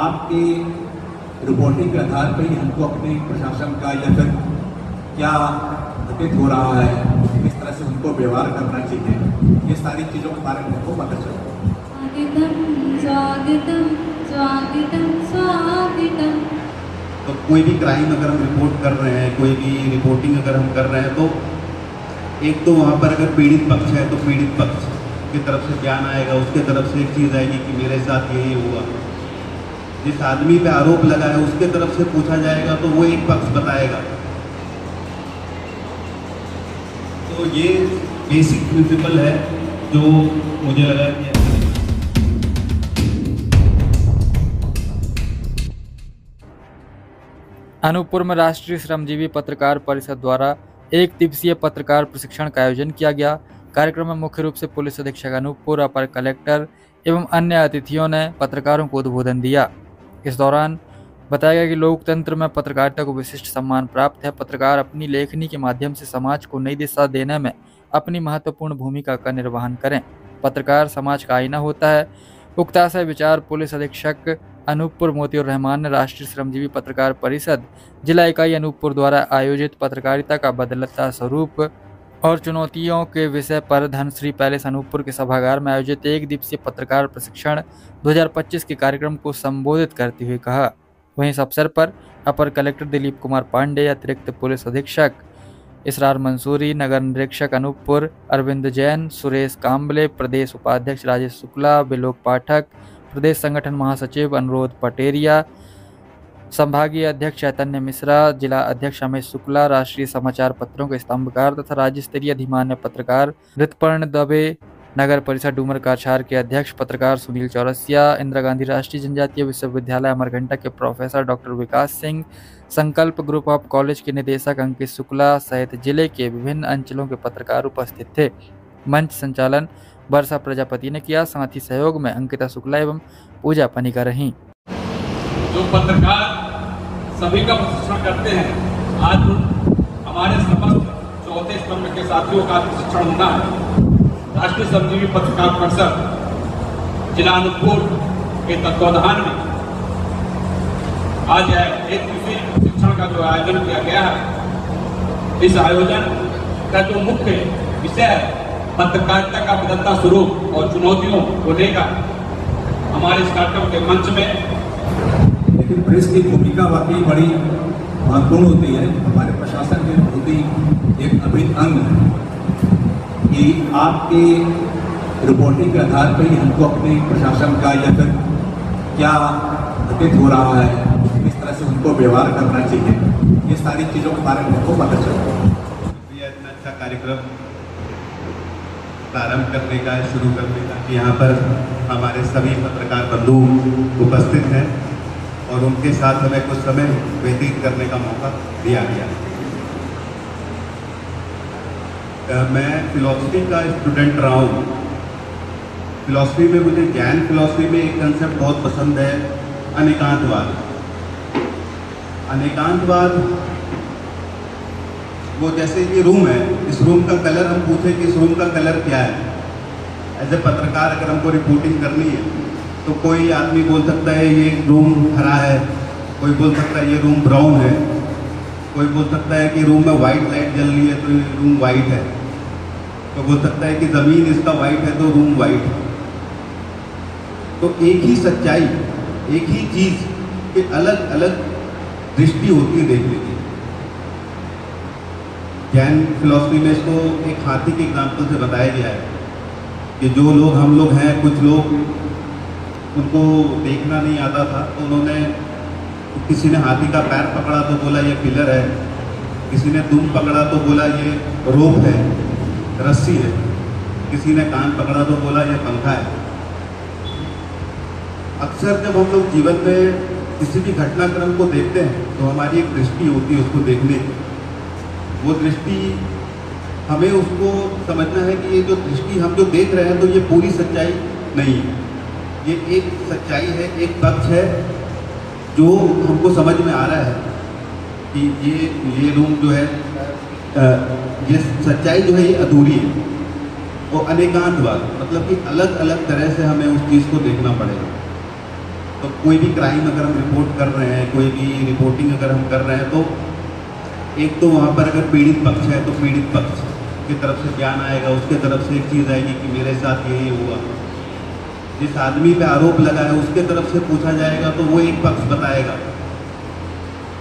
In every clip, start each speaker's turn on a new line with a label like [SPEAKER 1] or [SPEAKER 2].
[SPEAKER 1] आपके रिपोर्टिंग के आधार पर ही हमको अपने प्रशासन का या फिर क्या घटित हो रहा है, किस तरह से उनको व्यवहार करना चाहिए, ये सारी चीज़ों के बारे में हमको पता चला।
[SPEAKER 2] स्वागतम स्वागतम स्वागतम।
[SPEAKER 3] तो कोई भी क्राइम अगर हम रिपोर्ट कर रहे हैं, कोई भी रिपोर्टिंग अगर हम कर रहे हैं, तो एक तो वहाँ पर अगर पीड़ित पक्ष है तो पीड़ित पक्ष की तरफ से बयान आएगा, उसके तरफ से एक चीज़ आएगी कि मेरे साथ ये हुआ। जिस आदमी पे आरोप लगा है उसके तरफ से पूछा जाएगा तो वो एक पक्ष बताएगा। तो ये बेसिक प्रिंसिपल है जो मुझे लगा कि
[SPEAKER 4] अनूपपुर में राष्ट्रीय श्रमजीवी पत्रकार परिषद द्वारा एक दिवसीय पत्रकार प्रशिक्षण का आयोजन किया गया। कार्यक्रम में मुख्य रूप से पुलिस अधीक्षक अनूपपुर, अपर कलेक्टर एवं अन्य अतिथियों ने पत्रकारों को उद्बोधन दिया। इस दौरान बताया गया कि लोकतंत्र में पत्रकारिता को विशिष्ट सम्मान प्राप्त है। पत्रकार अपनी लेखनी के माध्यम से समाज को नई दिशा देने में अपनी महत्वपूर्ण भूमिका का निर्वहन करें। पत्रकार समाज का आईना होता है। उक्त आशय विचार पुलिस अधीक्षक अनूपपुर मोतियुर रहमान ने राष्ट्रीय श्रमजीवी पत्रकार परिषद जिला इकाई अनूपपुर द्वारा आयोजित पत्रकारिता का बदलता स्वरूप और चुनौतियों के विषय पर धनश्री पैलेस अनूपपुर के सभागार में आयोजित एक दिवसीय पत्रकार प्रशिक्षण 2025 के कार्यक्रम को संबोधित करते हुए कहा। वहीं इस अवसर पर अपर कलेक्टर दिलीप कुमार पांडे, अतिरिक्त पुलिस अधीक्षक इसरार मंसूरी, नगर निरीक्षक अनूपपुर अरविंद जैन, सुरेश काम्बले, प्रदेश उपाध्यक्ष राजेश शुक्ला, बिलोक पाठक, प्रदेश संगठन महासचिव अनुरोध पटेरिया, संभागीय अध्यक्ष चैतन्य मिश्रा, जिला अध्यक्ष अमित शुक्ला, राष्ट्रीय समाचार पत्रों के स्तंभकार तथा राज्य स्तरीय अधिमान्य पत्रकार ऋतपर्ण दबे, नगर परिषद डूमर काछार के अध्यक्ष पत्रकार सुनील चौरसिया, इंदिरा गांधी राष्ट्रीय जनजातीय विश्वविद्यालय अमरघंटा के प्रोफेसर डॉक्टर विकास सिंह, संकल्प ग्रुप ऑफ कॉलेज के निदेशक अंकित शुक्ला सहित जिले के विभिन्न अंचलों के पत्रकार उपस्थित थे। मंच संचालन वर्षा प्रजापति ने किया। साथ ही सहयोग में अंकिता शुक्ला एवं पूजा पनिका रहीं।
[SPEAKER 5] जो पत्रकार सभी का प्रशिक्षण करते हैं, आज हमारे समस्त चौथे स्तंभ के साथियों का प्रशिक्षण होना है। राष्ट्रीय श्रमजीवी पत्रकार परिषद जिला अनूपपुर के तत्वाधान में आज एक दिवसीय प्रशिक्षण का जो आयोजन किया गया है। इस आयोजन का जो मुख्य विषय है पत्रकारिता का बदलता स्वरूप और चुनौतियों को लेकर हमारे इस कार्यक्रम के मंच में।
[SPEAKER 1] लेकिन प्रेस की भूमिका वाकई बड़ी महत्वपूर्ण होती है। हमारे प्रशासन में बहुत ही एक अभिन्न अंग है कि आपके रिपोर्टिंग के आधार पर ही हमको अपने प्रशासन का या फिर क्या घटित हो रहा है, किस तरह से उनको व्यवहार करना चाहिए, ये सारी चीज़ों के बारे में हमको पता चला।
[SPEAKER 3] इतना अच्छा कार्यक्रम प्रारंभ करने का, शुरू करने का कि यहाँ पर हमारे सभी पत्रकार बंधु उपस्थित हैं और उनके साथ हमें कुछ समय व्यतीत करने का मौका दिया गया। मैं फिलॉसफी का स्टूडेंट रहा हूँ। फिलॉसफी में मुझे जैन फिलॉसफी में एक कंसेप्ट बहुत पसंद है, अनेकांतवाद। अनेकांतवाद वो जैसे ये रूम है, इस रूम का कलर हम पूछे कि इस रूम का कलर क्या है। एज ए पत्रकार अगर हमको रिपोर्टिंग करनी है तो कोई आदमी बोल सकता है ये रूम हरा है, कोई बोल सकता है ये रूम ब्राउन है, कोई बोल सकता है कि रूम में वाइट लाइट जल रही है तो ये रूम वाइट है, तो बोल सकता है कि ज़मीन इसका वाइट है तो रूम वाइट है। तो एक ही सच्चाई, एक ही चीज़ की अलग अलग दृष्टि होती है देखने की। जैन फिलॉसफी में इसको एक हाथी के एग्जाम्पल से बताया गया है कि जो लोग हम लोग हैं, कुछ लोग उनको देखना नहीं आता था तो उन्होंने, किसी ने हाथी का पैर पकड़ा तो बोला ये पिलर है, किसी ने दुम पकड़ा तो बोला ये रोप है, रस्सी है, किसी ने कान पकड़ा तो बोला ये पंखा है। अक्सर जब हम लोग जीवन में किसी भी घटनाक्रम को देखते हैं तो हमारी एक दृष्टि होती है उसको देखने की। वो दृष्टि हमें उसको समझना है कि ये जो दृष्टि हम जो देख रहे हैं तो ये पूरी सच्चाई नहीं है, ये एक सच्चाई है, एक पक्ष है जो हमको समझ में आ रहा है कि ये रूम जो है, ये सच्चाई जो है ये अधूरी है। और अनेकांतवाद मतलब कि अलग अलग तरह से हमें उस चीज़ को देखना पड़ेगा। तो कोई भी क्राइम अगर हम रिपोर्ट कर रहे हैं, कोई भी रिपोर्टिंग अगर हम कर रहे हैं, तो एक तो वहाँ पर अगर पीड़ित पक्ष है तो पीड़ित पक्ष की तरफ से बयान आएगा, उसके तरफ से एक चीज़ आएगी कि मेरे साथ यही हुआ। जिस आदमी पे आरोप लगा है उसके तरफ से पूछा जाएगा तो वो एक पक्ष बताएगा,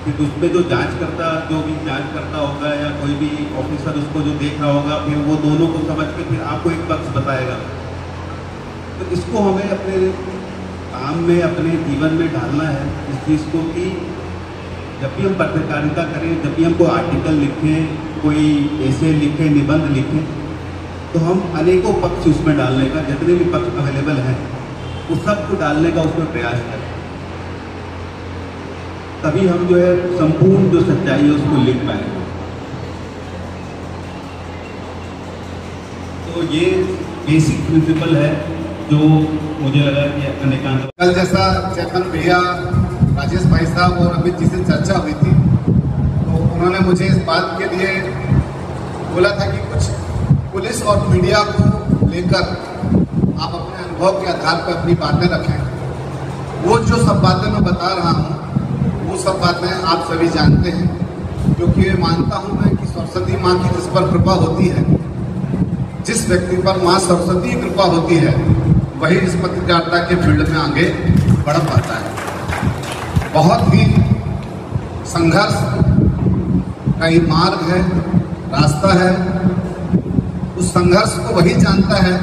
[SPEAKER 3] फिर उस पर जो जांचकर्ता जो भी जांचकर्ता होगा या कोई भी ऑफिसर उसको जो देख रहा होगा, फिर वो दोनों को समझ के फिर आपको एक पक्ष बताएगा। तो इसको हमें अपने काम में, अपने जीवन में ढालना है इस चीज़ को कि जब भी हम पत्रकारिता करें, जब भी हम कोई आर्टिकल लिखें, कोई ऐसे लिखें, निबंध लिखें, तो हम अनेकों पक्ष उसमें डालने का, जितने भी पक्ष अवेलेबल हैं उस सब को डालने का उसमें प्रयास करें। तभी हम जो है संपूर्ण जो सच्चाई है उसको लिख पाएंगे। तो ये बेसिक प्रिंसिपल है जो मुझे लगा कि अनेकांत
[SPEAKER 6] कल जैसा चेतन भैया, राजेश भाई साहब और अमित जी से चर्चा हुई थी, तो उन्होंने मुझे इस बात के लिए बोला था कि कुछ पुलिस और मीडिया को लेकर आप अपने अनुभव के आधार पर अपनी बातें रखें। वो जो सब बातें मैं बता रहा हूँ वो सब बातें आप सभी जानते हैं, क्योंकि मानता हूँ मैं कि सरस्वती माँ की जिस पर कृपा होती है, जिस व्यक्ति पर माँ सरस्वती की कृपा होती है, वही इस पत्रकारिता के फील्ड में आगे बढ़ पाता है। बहुत ही संघर्ष का ये मार्ग है, रास्ता है। उस संघर्ष को वही जानता है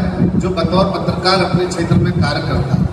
[SPEAKER 6] जो बतौर पत्रकार अपने क्षेत्र में कार्य करता है।